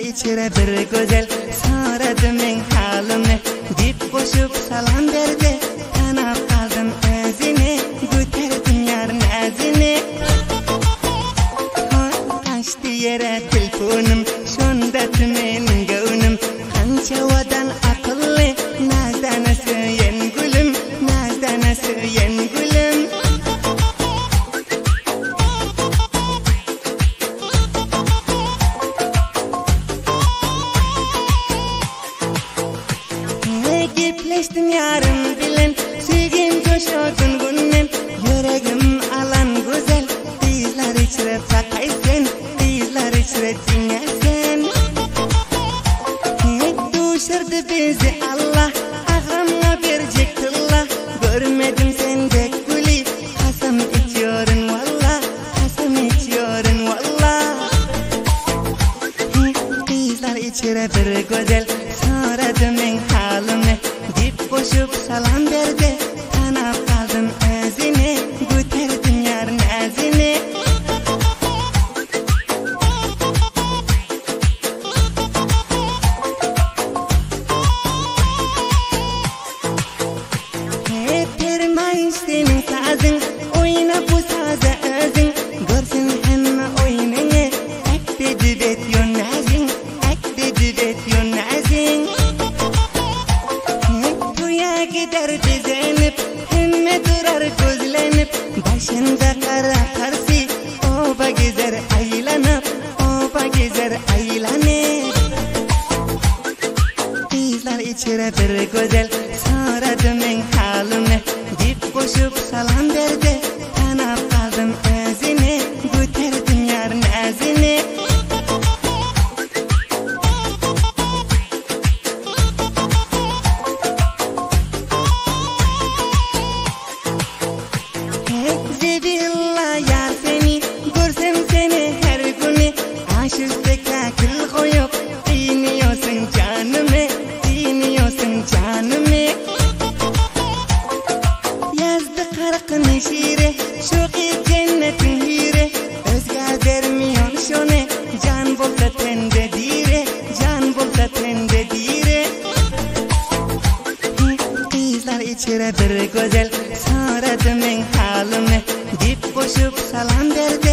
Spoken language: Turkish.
içire bir güzel soradı men halimi dip koşup salam berdi tanap kaldım özüne göterdim yar nazini kaçtı yere telefonum şunda tümenin gönlüm kança vadan akıllı nazdanası yen gülüm nazdanası yen gülüm Gepleştim yarım bilen sevgim coşotun günden yüreğim alan güzel dizler içre sakaysen dizler içre dinlersen düşürdü bizi Allah ağamla verecektillah görmedim sendek gülü kasam içiyorun valla kasam içiyorun valla dizler içre bir güzel soradı men halimi dip koşup salam berdi tanap kaldım özüne göterdim yar nazini termayın senin sazın oyna bu saza özün görsün hemme oynayı ek dedi bet yon nazin ek dedi bet yon nazin gider dizenip hemme durar gözlenip başında kara karşı oba gezer aylanıp oba gezer aylanıp dizler içire bir güzel soradı men halimi dip koşup salam berdi tanap kaldım özüne göterdim yar nazini Şüzdeki koyup diniyorsun canımı, diniyorsun canımı. Yazdı karkını şiire, şoki cennetin hire. Özgür vermiyor şone, can bulsa tende dire, can bulsa tende dire. Dizler içire bir güzel soradı men halimi dip koşup salam berdi